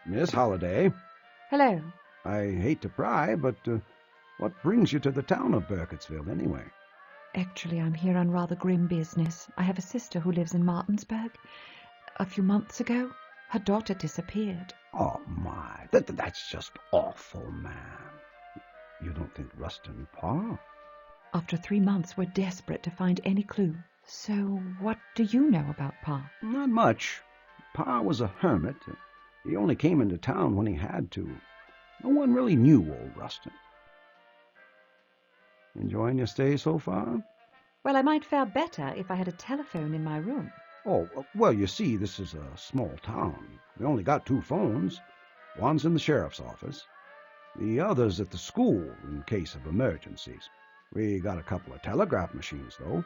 Miss Holliday. Hello. I hate to pry, but what brings you to the town of Burkittsville, anyway? Actually, I'm here on rather grim business. I have a sister who lives in Martinsburg. A few months ago, her daughter disappeared. Oh, my. That's just awful, ma'am. You don't think Rustin Parr? After 3 months, we're desperate to find any clue. So, what do you know about Pa? Not much. Pa was a hermit. He only came into town when he had to. No one really knew old Rustin. Enjoying your stay so far? Well, I might fare better if I had a telephone in my room. Oh, well, you see, this is a small town. We only got 2 phones. One's in the sheriff's office. The other's at the school in case of emergencies. We got a couple of telegraph machines, though.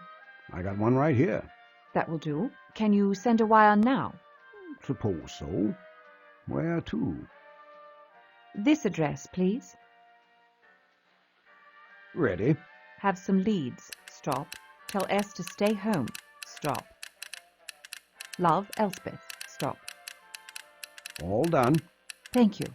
I got one right here. That will do. Can you send a wire now? Suppose so. Where to? This address, please. Ready. Have some leads. Stop. Tell S to stay home. Stop. Love, Elspeth. Stop. All done. Thank you.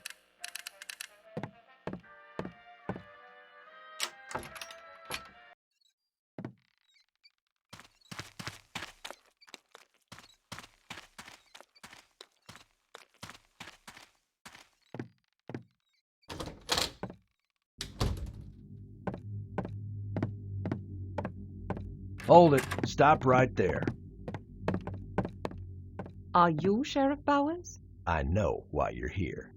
Hold it. Stop right there. Are you Sheriff Bowers? I know why you're here.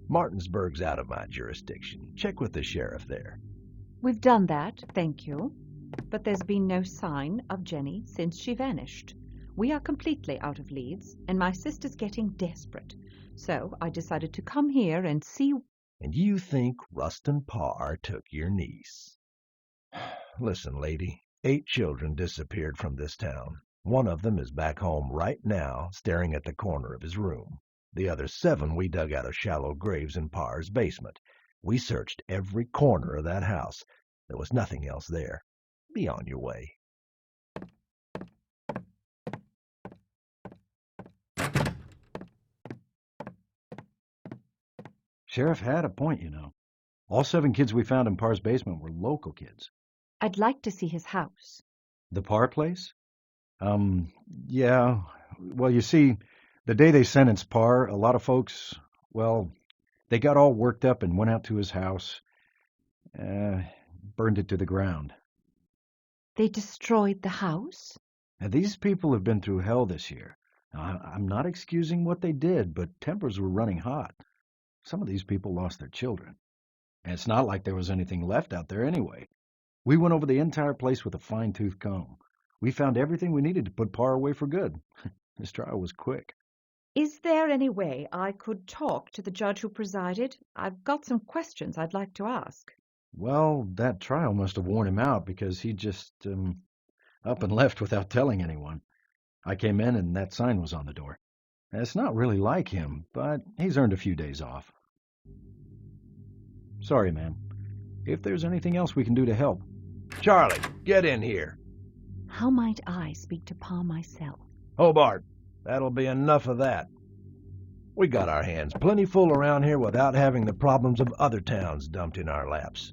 Martinsburg's out of my jurisdiction. Check with the sheriff there. We've done that, thank you. But there's been no sign of Jenny since she vanished. We are completely out of leads, and my sister's getting desperate. So I decided to come here and see... And you think Rustin Parr took your niece? Listen, lady. 8 children disappeared from this town. One of them is back home right now, staring at the corner of his room. The other 7 we dug out of shallow graves in Parr's basement. We searched every corner of that house. There was nothing else there. Be on your way. Sheriff had a point, you know. All 7 kids we found in Parr's basement were local kids. I'd like to see his house. The Parr place? Yeah. Well, you see, the day they sentenced Parr, a lot of folks, well, they got all worked up and went out to his house, burned it to the ground. They destroyed the house? Now, these people have been through hell this year. Now, I'm not excusing what they did, but tempers were running hot. Some of these people lost their children. And it's not like there was anything left out there anyway. We went over the entire place with a fine-tooth comb. We found everything we needed to put Parr away for good. This trial was quick. Is there any way I could talk to the judge who presided? I've got some questions I'd like to ask. Well, that trial must have worn him out because he just up and left without telling anyone. I came in and that sign was on the door. It's not really like him, but he's earned a few days off. Sorry, ma'am. If there's anything else we can do to help. Charlie, get in here. How might I speak to Pa myself? Hobart, that'll be enough of that. We got our hands plenty full around here without having the problems of other towns dumped in our laps.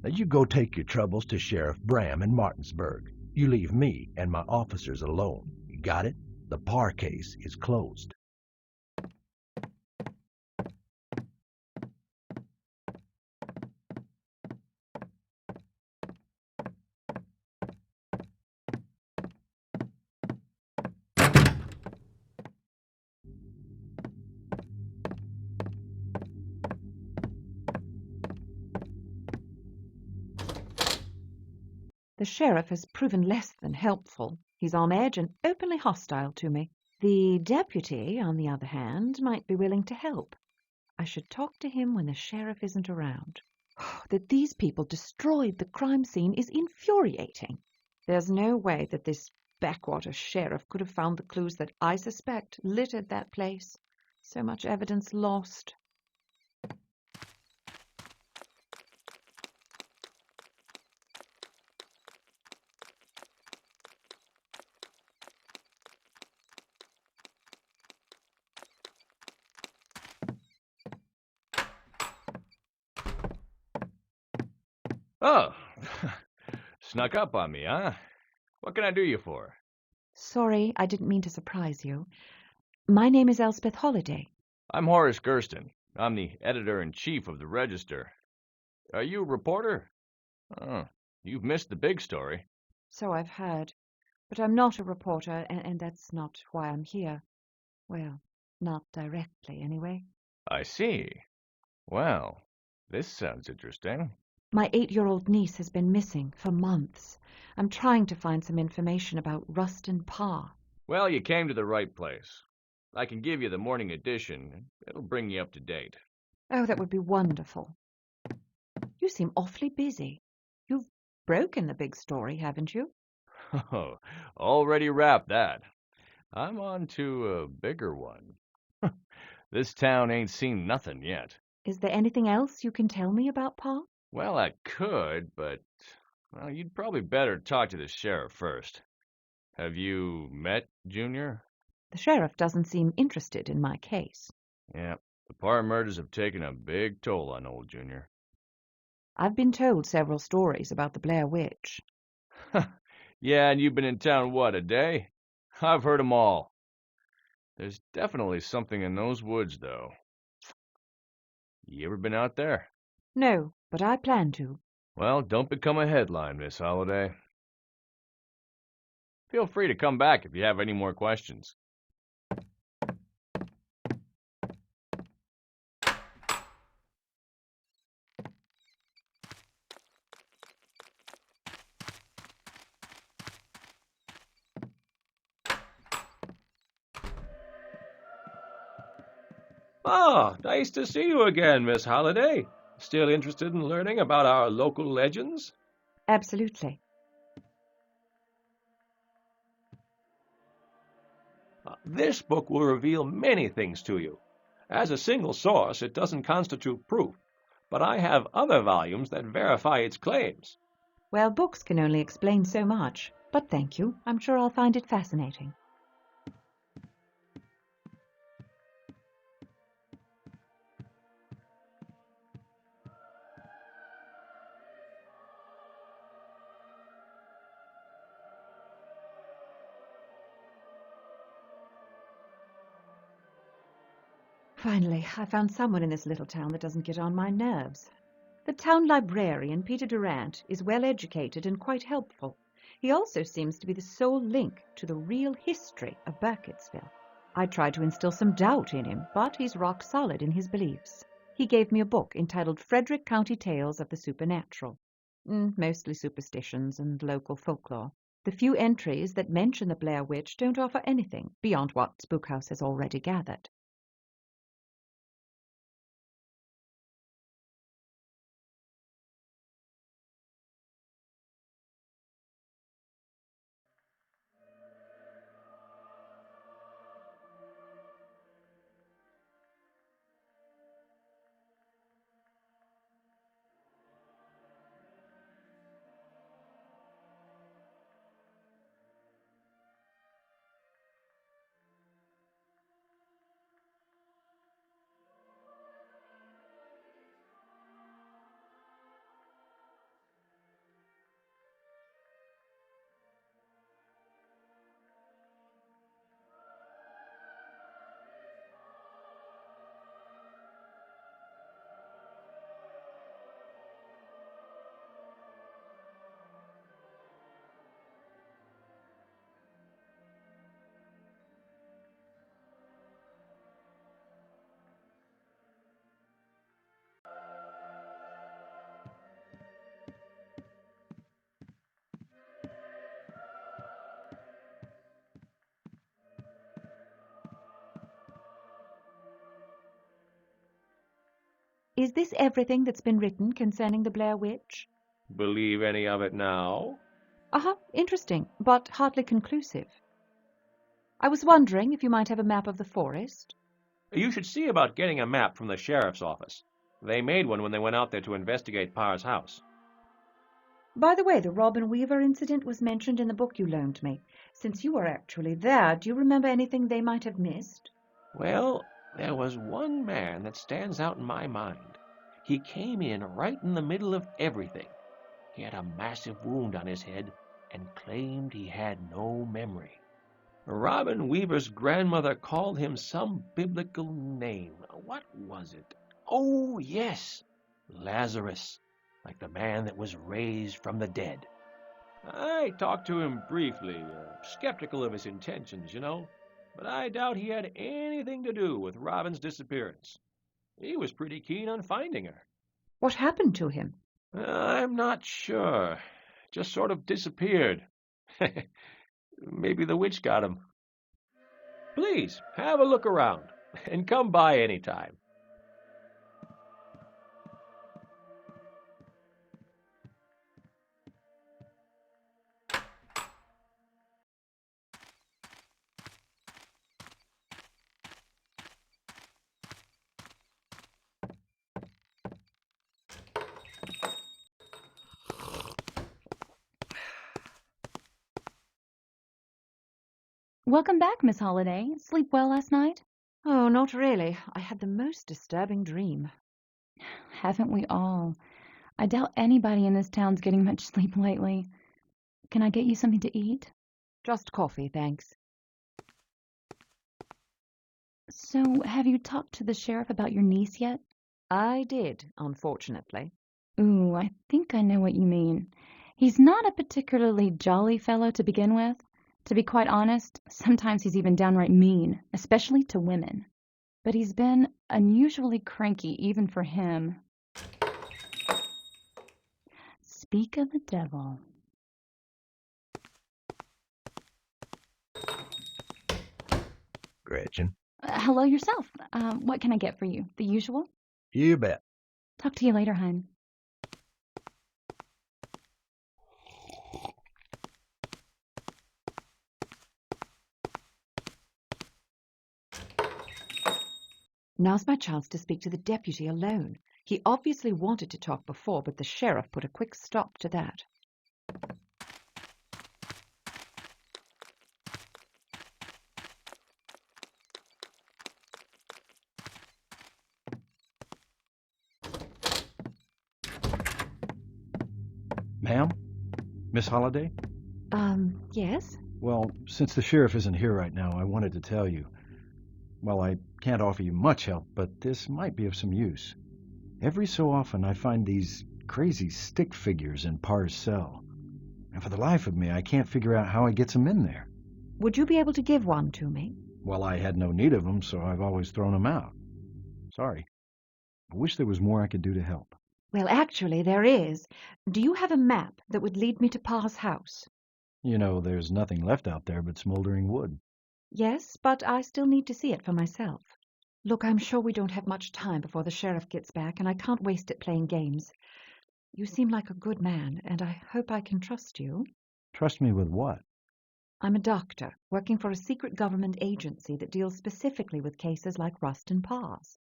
Now you go take your troubles to Sheriff Bram in Martinsburg. You leave me and my officers alone. You got it? The Parr case is closed. The sheriff has proven less than helpful. He's on edge and openly hostile to me. The deputy, on the other hand, might be willing to help. I should talk to him when the sheriff isn't around. That these people destroyed the crime scene is infuriating. There's no way that this backwater sheriff could have found the clues that I suspect littered that place. So much evidence lost. Oh, snuck up on me, huh? What can I do you for? Sorry, I didn't mean to surprise you. My name is Elspeth Holliday. I'm Horace Gersten. I'm the editor-in-chief of the Register. Are you a reporter? Oh, you've missed the big story. So I've heard. But I'm not a reporter, and that's not why I'm here. Well, not directly, anyway. I see. Well, this sounds interesting. My 8-year-old niece has been missing for months. I'm trying to find some information about Rustin Parr. Well, you came to the right place. I can give you the morning edition. It'll bring you up to date. Oh, that would be wonderful. You seem awfully busy. You've broken the big story, haven't you? Oh, already wrapped that. I'm on to a bigger one. This town ain't seen nothing yet. Is there anything else you can tell me about Parr? Well, I could, but, well, you'd probably better talk to the sheriff first. Have you met Junior? The sheriff doesn't seem interested in my case. Yeah, the Parr murders have taken a big toll on old Junior. I've been told several stories about the Blair Witch. Yeah, and you've been in town, what, a day? I've heard 'em all. There's definitely something in those woods, though. You ever been out there? No, but I plan to. Well, don't become a headline, Miss Holliday. Feel free to come back if you have any more questions. Ah, nice to see you again, Miss Holliday. Still interested in learning about our local legends? Absolutely. This book will reveal many things to you. As a single source, it doesn't constitute proof, but I have other volumes that verify its claims. Well, books can only explain so much, but thank you. I'm sure I'll find it fascinating. Finally, I found someone in this little town that doesn't get on my nerves. The town librarian, Peter Durant, is well educated and quite helpful. He also seems to be the sole link to the real history of Burkittsville. I tried to instill some doubt in him, but he's rock solid in his beliefs. He gave me a book entitled Frederick County Tales of the Supernatural. Mostly superstitions and local folklore. The few entries that mention the Blair Witch don't offer anything beyond what Spookhouse has already gathered. Is this everything that's been written concerning the Blair Witch? Believe any of it now? Interesting, but hardly conclusive. I was wondering if you might have a map of the forest. You should see about getting a map from the sheriff's office. They made one when they went out there to investigate Parr's house. By the way, the Robin Weaver incident was mentioned in the book you loaned me. Since you were actually there, do you remember anything they might have missed? Well, there was one man that stands out in my mind. He came in right in the middle of everything. He had a massive wound on his head and claimed he had no memory. Robin Weaver's grandmother called him some biblical name. What was it? Oh, yes, Lazarus, like the man that was raised from the dead. I talked to him briefly, skeptical of his intentions, but I doubt he had anything to do with Robin's disappearance. He was pretty keen on finding her. What happened to him? I'm not sure. Just sort of disappeared. Maybe the witch got him. Please, have a look around, and come by any time. Welcome back, Miss Holliday. Sleep well last night? Oh, not really. I had the most disturbing dream. Haven't we all? I doubt anybody in this town's getting much sleep lately. Can I get you something to eat? Just coffee, thanks. So, have you talked to the sheriff about your niece yet? I did, unfortunately. Ooh, I think I know what you mean. He's not a particularly jolly fellow to begin with. To be quite honest, sometimes he's even downright mean, especially to women. But he's been unusually cranky even for him. Speak of the devil. Gretchen. Hello yourself. What can I get for you? The usual? You bet. Talk to you later, hon. Now's my chance to speak to the deputy alone. He obviously wanted to talk before, but the sheriff put a quick stop to that. Ma'am? Miss Holliday? Yes? Well, since the sheriff isn't here right now, I wanted to tell you. Well, I can't offer you much help, but this might be of some use. Every so often I find these crazy stick figures in Parr's cell. And for the life of me, I can't figure out how he gets them in there. Would you be able to give one to me? Well, I had no need of them, so I've always thrown them out. Sorry. I wish there was more I could do to help. Well, actually, there is. Do you have a map that would lead me to Parr's house? You know, there's nothing left out there but smoldering wood. Yes, but I still need to see it for myself. Look, I'm sure we don't have much time before the sheriff gets back, and I can't waste it playing games. You seem like a good man, and I hope I can trust you. Trust me with what? I'm a doctor, working for a secret government agency that deals specifically with cases like Rustin Parr's.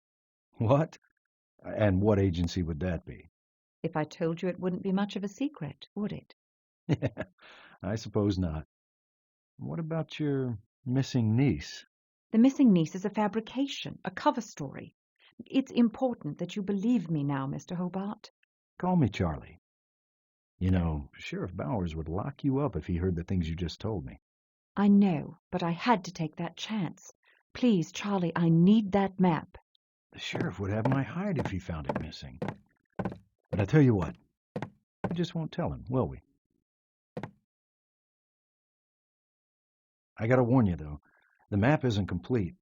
What? And what agency would that be? If I told you, it wouldn't be much of a secret, would it? I suppose not. What about your missing niece? The missing niece is a fabrication, a cover story. It's important that you believe me now, Mr. Hobart. Call me Charlie. You know, Sheriff Bowers would lock you up if he heard the things you just told me. I know, but I had to take that chance. Please, Charlie, I need that map. The sheriff would have my hide if he found it missing. But I tell you what, we just won't tell him, will we? I gotta warn you, though, the map isn't complete.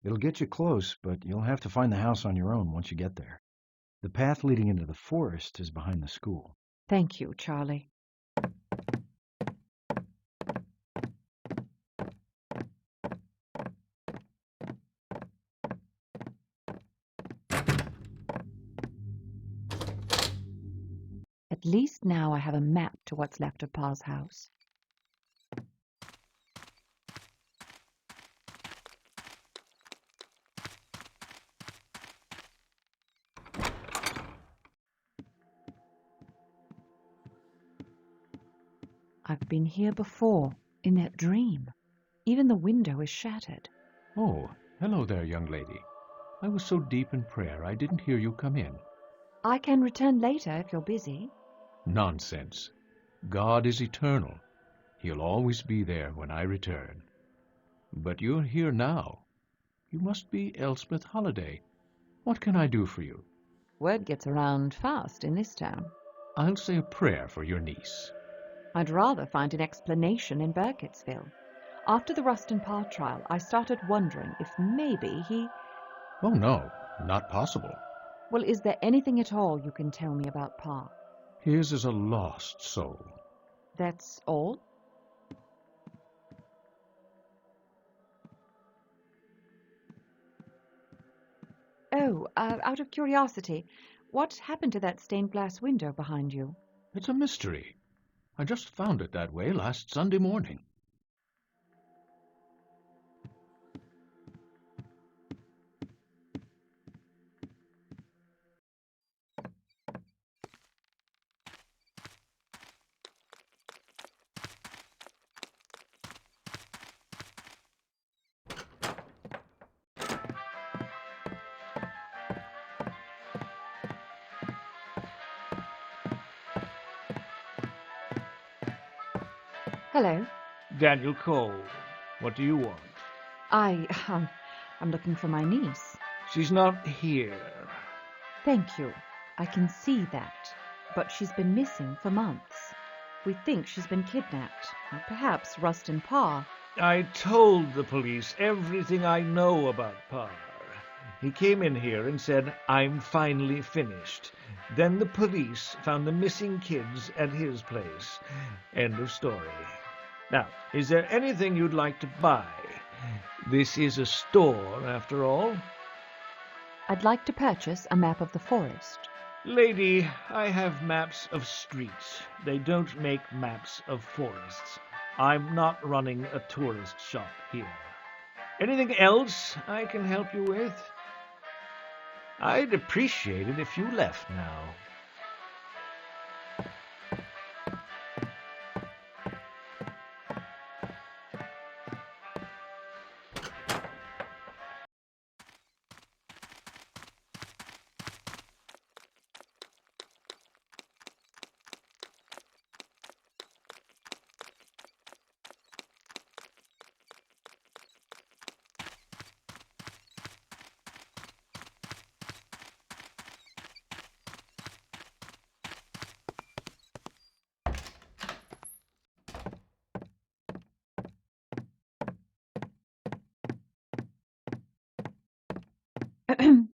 It'll get you close, but you'll have to find the house on your own once you get there. The path leading into the forest is behind the school. Thank you, Charlie. At least now I have a map to what's left of Pa's house. I've been here before, in that dream. Even the window is shattered. Oh, hello there, young lady. I was so deep in prayer I didn't hear you come in. I can return later if you're busy. Nonsense. God is eternal. He'll always be there when I return. But you're here now. You must be Elspeth Holliday. What can I do for you? Word gets around fast in this town. I'll say a prayer for your niece. I'd rather find an explanation in Burkittsville. After the Rustin Parr trial, I started wondering if maybe he... Oh, no, not possible. Well, is there anything at all you can tell me about Parr? His is a lost soul. That's all? Oh, out of curiosity, what happened to that stained glass window behind you? It's a mystery. I just found it that way last Sunday morning. Hello. Daniel Cole. What do you want? I'm looking for my niece. She's not here. Thank you. I can see that. But she's been missing for months. We think she's been kidnapped. Or perhaps Rustin Parr. I told the police everything I know about Parr. He came in here and said, "I'm finally finished." Then the police found the missing kids at his place. End of story. Now, is there anything you'd like to buy? This is a store, after all. I'd like to purchase a map of the forest. Lady, I have maps of streets. They don't make maps of forests. I'm not running a tourist shop here. Anything else I can help you with? I'd appreciate it if you left now.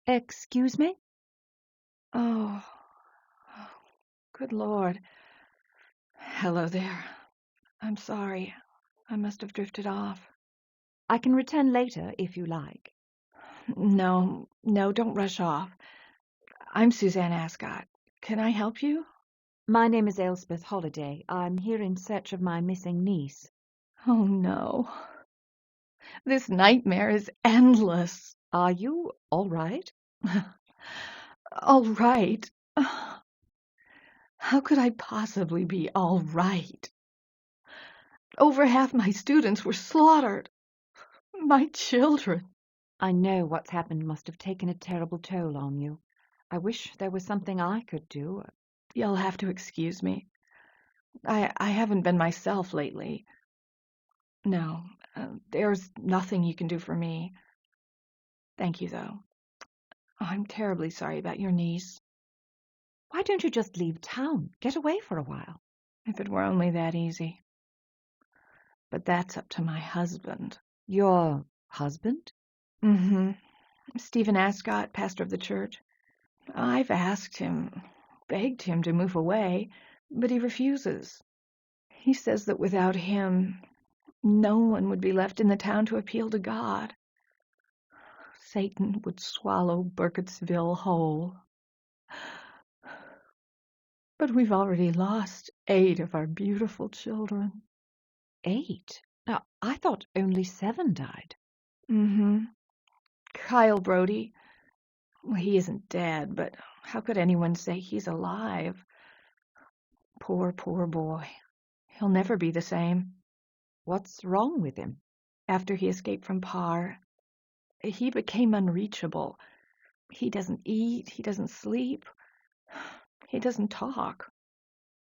Excuse me? Oh, good Lord. Hello there. I'm sorry. I must have drifted off. I can return later if you like. No, don't rush off. I'm Suzanne Ascot. Can I help you? My name is Elspeth Holliday. I'm here in search of my missing niece. Oh, no. This nightmare is endless. Are you all right? All right? How could I possibly be all right? Over half my students were slaughtered. My children. I know what's happened must have taken a terrible toll on you. I wish there was something I could do. You'll have to excuse me. I haven't been myself lately. No, there's nothing you can do for me. Thank you, though. I'm terribly sorry about your niece. Why don't you just leave town? Get away for a while. If it were only that easy. But that's up to my husband. Your husband? Mm-hmm. Stephen Ascot, pastor of the church. I've asked him, begged him to move away, but he refuses. He says that without him, no one would be left in the town to appeal to God. Satan would swallow Burkittsville whole. But we've already lost 8 of our beautiful children. 8? Now, I thought only 7 died. Mm-hmm. Kyle Brody. Well, he isn't dead, but how could anyone say he's alive? Poor boy. He'll never be the same. What's wrong with him? After he escaped from Parr, he became unreachable. He doesn't eat, he doesn't sleep, he doesn't talk.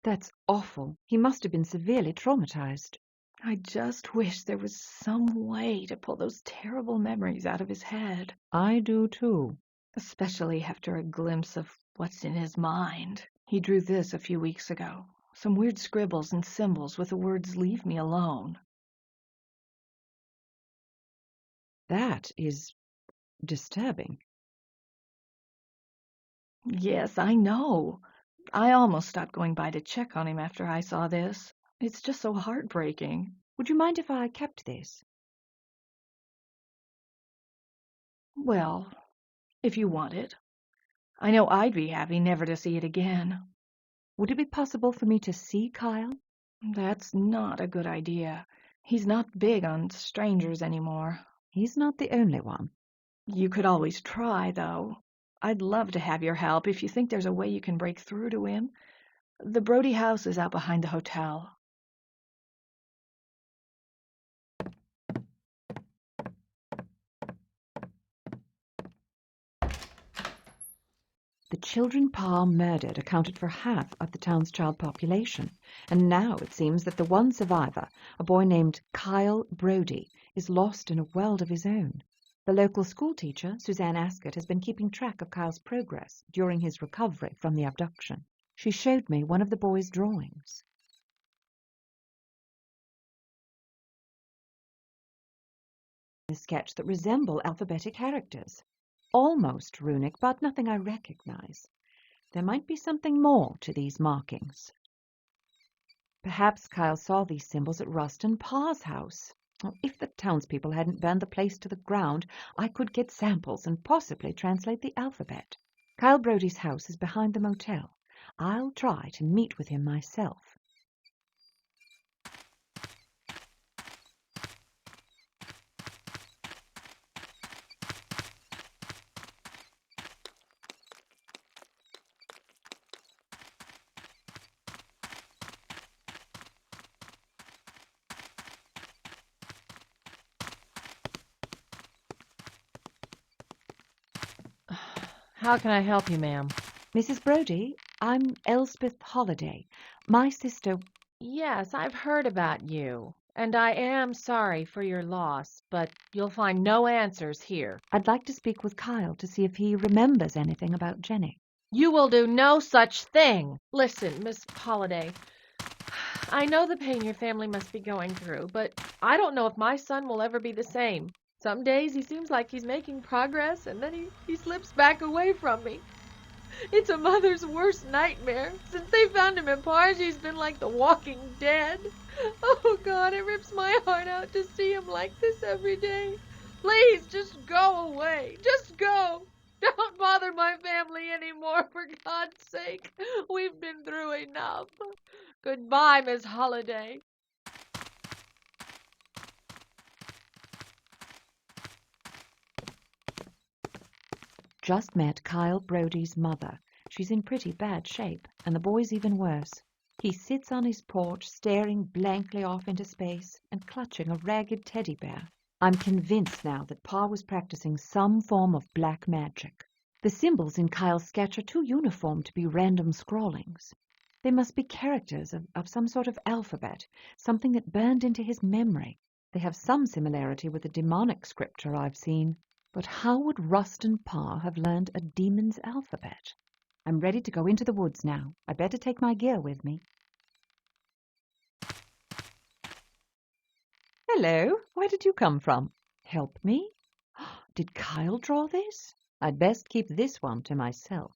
That's awful. He must have been severely traumatized. I just wish there was some way to pull those terrible memories out of his head. I do too. Especially after a glimpse of what's in his mind. He drew this a few weeks ago. Some weird scribbles and symbols with the words, "Leave me alone." That is disturbing. Yes, I know. I almost stopped going by to check on him after I saw this. It's just so heartbreaking. Would you mind if I kept this? Well, if you want it. I know I'd be happy never to see it again. Would it be possible for me to see Kyle? That's not a good idea. He's not big on strangers anymore. He's not the only one. You could always try, though. I'd love to have your help if you think there's a way you can break through to him. The Brody house is out behind the hotel. The children Parr murdered accounted for half of the town's child population, and now it seems that the one survivor, a boy named Kyle Brody, is lost in a world of his own. The local schoolteacher, Suzanne Ascott, has been keeping track of Kyle's progress during his recovery from the abduction. She showed me one of the boy's drawings. A sketch that resemble alphabetic characters. Almost runic, but nothing I recognize. There might be something more to these markings. Perhaps Kyle saw these symbols at Rustin Parr's house. If the townspeople hadn't burned the place to the ground, I could get samples and possibly translate the alphabet. Kyle Brody's house is behind the motel. I'll try to meet with him myself. How can I help you, ma'am? Mrs. Brody, I'm Elspeth Holliday. My sister... Yes, I've heard about you, and I am sorry for your loss, but you'll find no answers here. I'd like to speak with Kyle to see if he remembers anything about Jenny. You will do no such thing. Listen, Miss Holliday, I know the pain your family must be going through, but I don't know if my son will ever be the same. Some days he seems like he's making progress, and then he slips back away from me. It's a mother's worst nightmare. Since they found him in Parr's, he's been like the walking dead. Oh, God, it rips my heart out to see him like this every day. Please, just go away. Just go. Don't bother my family anymore, for God's sake. We've been through enough. Goodbye, Miss Holliday. Just met Kyle Brody's mother. She's in pretty bad shape, and the boy's even worse. He sits on his porch, staring blankly off into space and clutching a ragged teddy bear. I'm convinced now that Pa was practicing some form of black magic. The symbols in Kyle's sketch are too uniform to be random scrawlings. They must be characters of some sort of alphabet, something that burned into his memory. They have some similarity with the demonic scripture I've seen. But how would Rustin Parr have learned a demon's alphabet? I'm ready to go into the woods now. I better take my gear with me. Hello, where did you come from? Help me? Did Kyle draw this? I'd best keep this one to myself.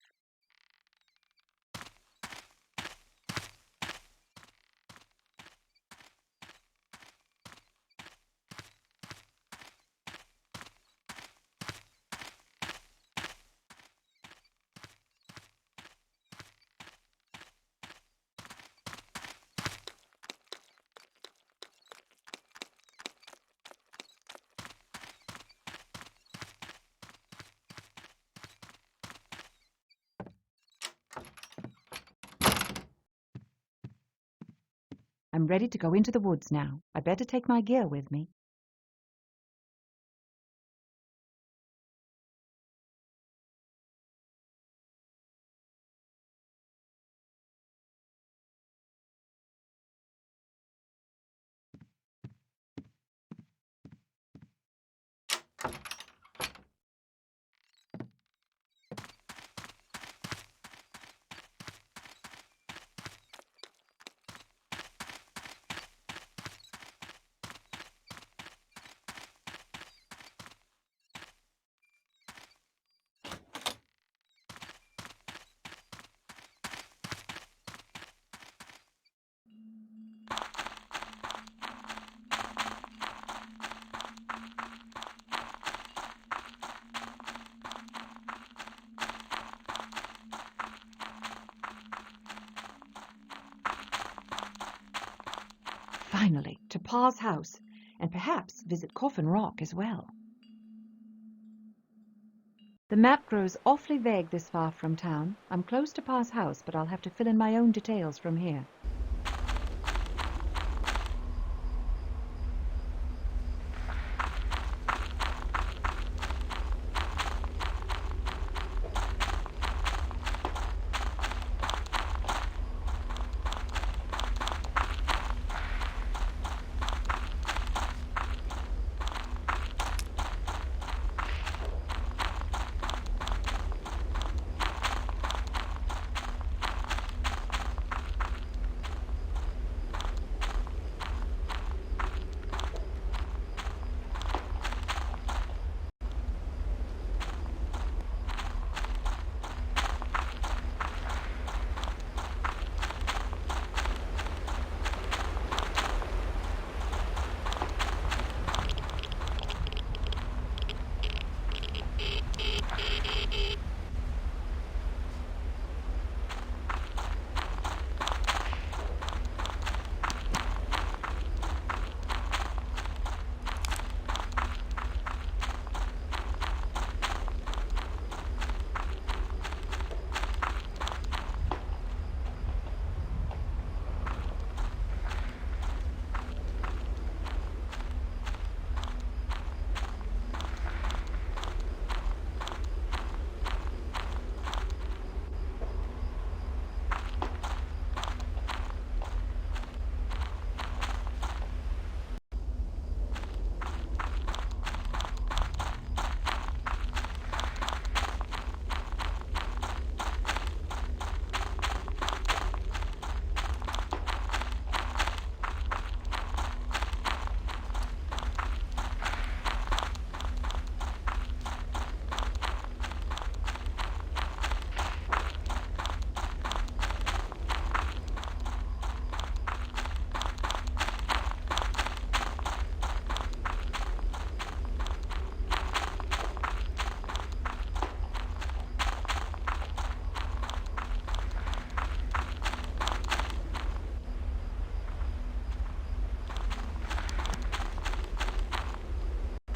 I'm ready to go into the woods now. I better take my gear with me. Finally, to Pa's house, and perhaps visit Coffin Rock as well. The map grows awfully vague this far from town. I'm close to Pa's house, but I'll have to fill in my own details from here.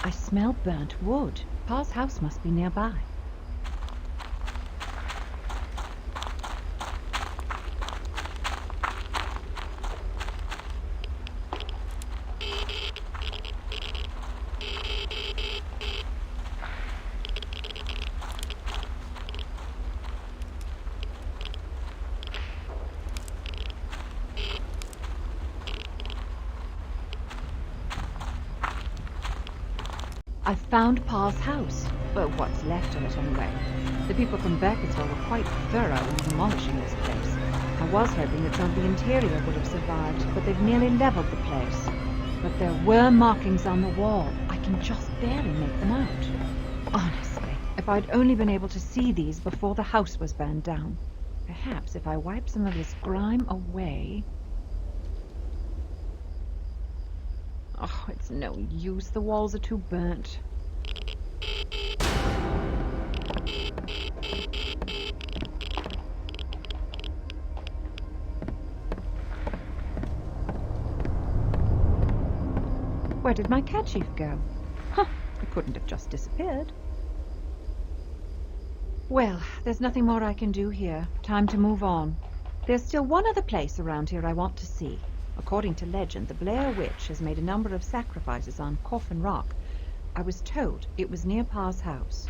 I smell burnt wood. Pa's house must be nearby. I've found Pa's house. Well, what's left of it anyway. The people from Burkittsville were quite thorough in demolishing this place. I was hoping that some of the interior would have survived, but they've nearly leveled the place. But there were markings on the wall. I can just barely make them out. Honestly, if I'd only been able to see these before the house was burned down. Perhaps if I wipe some of this grime away... Oh, it's no use. The walls are too burnt. Where did my kerchief go? Huh, it couldn't have just disappeared. Well, there's nothing more I can do here. Time to move on. There's still one other place around here I want to see. According to legend, the Blair Witch has made a number of sacrifices on Coffin Rock. I was told it was near Parr's house.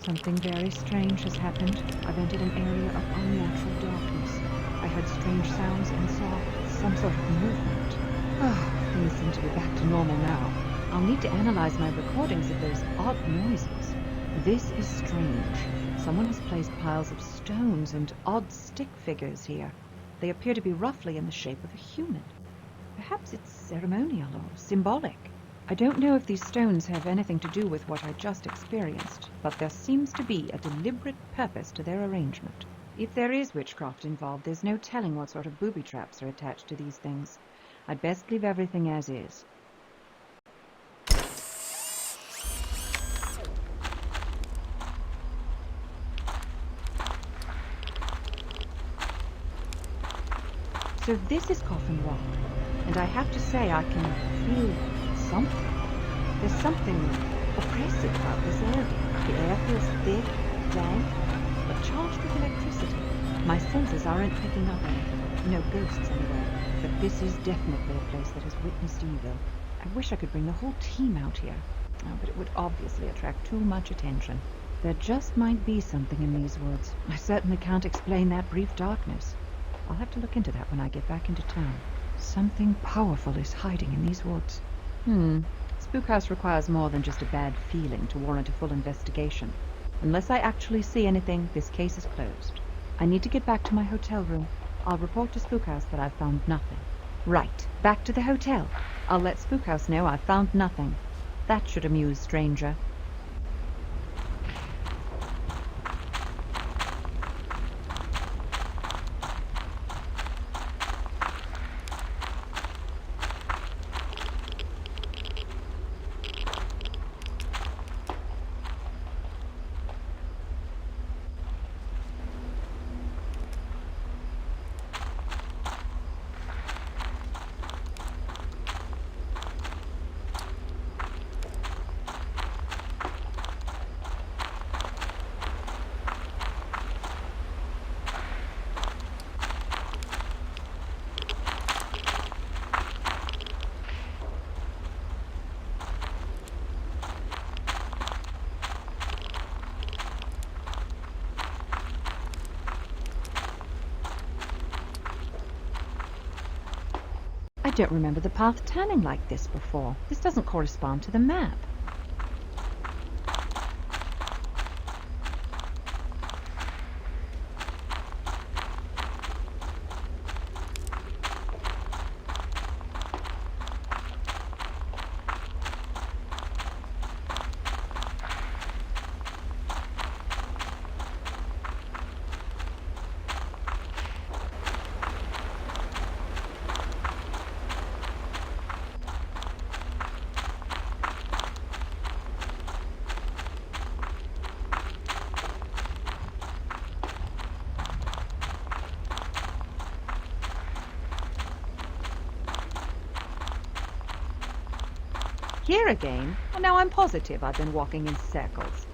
Something very strange has happened. I've entered an area of unnatural darkness. I heard strange sounds and saw some sort of movement. Things seem to be back to normal now. I'll need to analyze my recordings of those odd noises. This is strange. Someone has placed piles of stones and odd stick figures here. They appear to be roughly in the shape of a human. Perhaps it's ceremonial or symbolic. I don't know if these stones have anything to do with what I just experienced, but there seems to be a deliberate purpose to their arrangement. If there is witchcraft involved, there's no telling what sort of booby traps are attached to these things. I'd best leave everything as is. So this is Coffin Rock, and I have to say I can feel something. There's something oppressive about this area. The air feels thick, dank, but charged with electricity. My senses aren't picking up anything. No ghosts anywhere. But this is definitely a place that has witnessed evil. I wish I could bring the whole team out here. But it would obviously attract too much attention. There just might be something in these woods. I certainly can't explain that brief darkness. I'll have to look into that when I get back into town. Something powerful is hiding in these woods. Spookhouse requires more than just a bad feeling to warrant a full investigation. Unless I actually see anything, this case is closed. I need to get back to my hotel room. I'll report to Spookhouse that I've found nothing. Right, back to the hotel. I'll let Spookhouse know I've found nothing. That should amuse Stranger. don't remember the path turning like this before. This doesn't correspond to the map. Here again? Well, now I'm positive I've been walking in circles.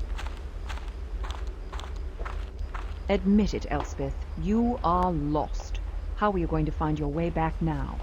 Admit it, Elspeth. You are lost. How are you going to find your way back now?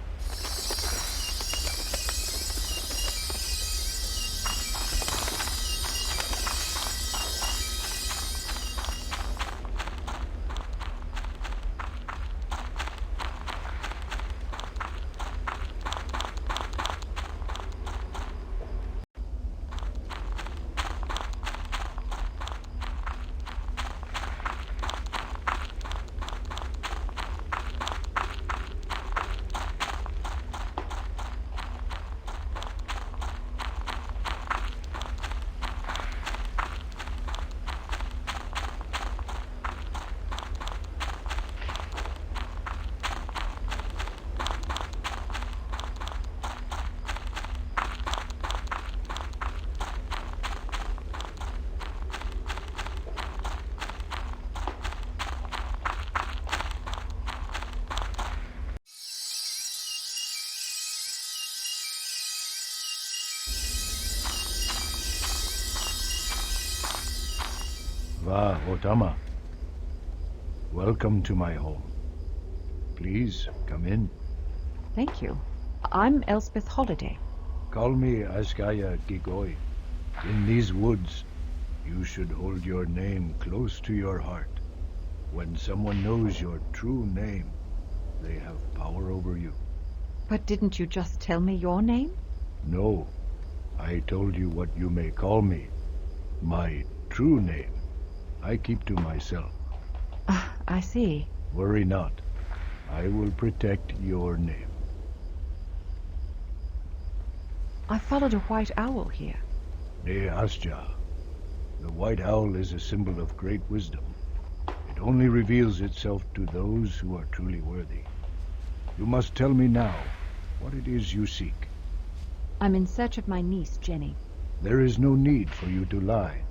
Va Otama. Welcome to my home. Please, come in. Thank you. I'm Elspeth Holliday. Call me Askaya Gigoy. In these woods, you should hold your name close to your heart. When someone knows your true name, they have power over you. But didn't you just tell me your name? No, I told you what you may call me. My true name, I keep to myself. I see. Worry not. I will protect your name. I followed a white owl here. Ne Asja. The white owl is a symbol of great wisdom. It only reveals itself to those who are truly worthy. You must tell me now what it is you seek. I'm in search of my niece, Jenny. There is no need for you to lie.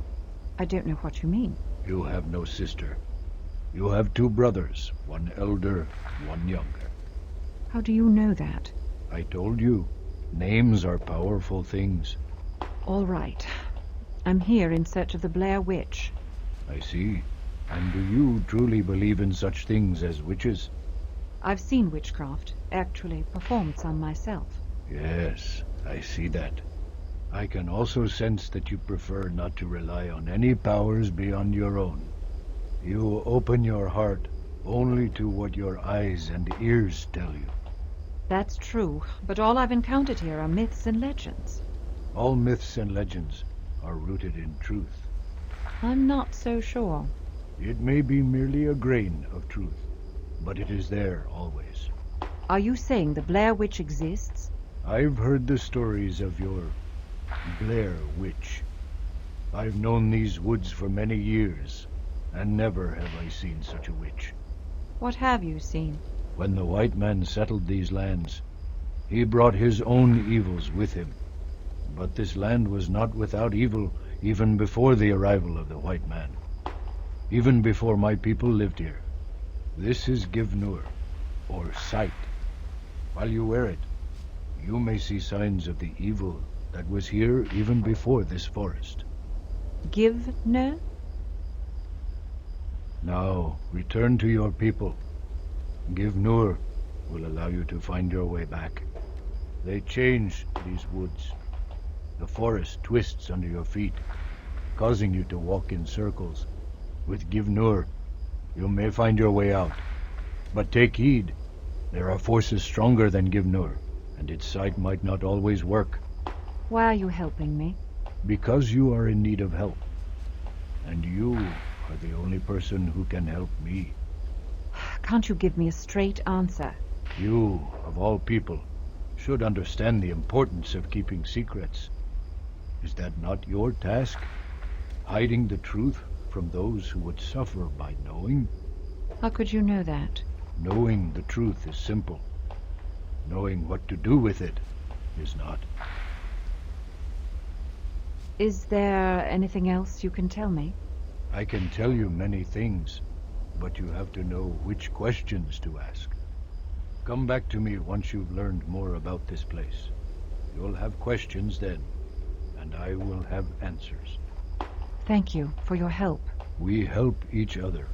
I don't know what you mean. You have no sister. You have two brothers, one elder, one younger. How do you know that? I told you, names are powerful things. All right. I'm here in search of the Blair Witch. I see. And do you truly believe in such things as witches? I've seen witchcraft, actually performed some myself. Yes, I see that. I can also sense that you prefer not to rely on any powers beyond your own. You open your heart only to what your eyes and ears tell you. That's true, but all I've encountered here are myths and legends. All myths and legends are rooted in truth. I'm not so sure. It may be merely a grain of truth, but it is there always. Are you saying the Blair Witch exists? I've heard the stories of your Blair Witch. I've known these woods for many years, and never have I seen such a witch. What have you seen? When the white man settled these lands, he brought his own evils with him. But this land was not without evil even before the arrival of the white man. Even before my people lived here. This is Givnur, or sight. While you wear it, you may see signs of the evil that was here even before this forest. Givnur? Now, return to your people. Givnur will allow you to find your way back. They changed these woods. The forest twists under your feet, causing you to walk in circles. With Givnur, you may find your way out. But take heed. There are forces stronger than Givnur, and its sight might not always work. Why are you helping me? Because you are in need of help. And you are the only person who can help me. Can't you give me a straight answer? You, of all people, should understand the importance of keeping secrets. Is that not your task? Hiding the truth from those who would suffer by knowing? How could you know that? Knowing the truth is simple. Knowing what to do with it is not. Is there anything else you can tell me? I can tell you many things, but you have to know which questions to ask. Come back to me once you've learned more about this place. You'll have questions then, and I will have answers. Thank you for your help. We help each other.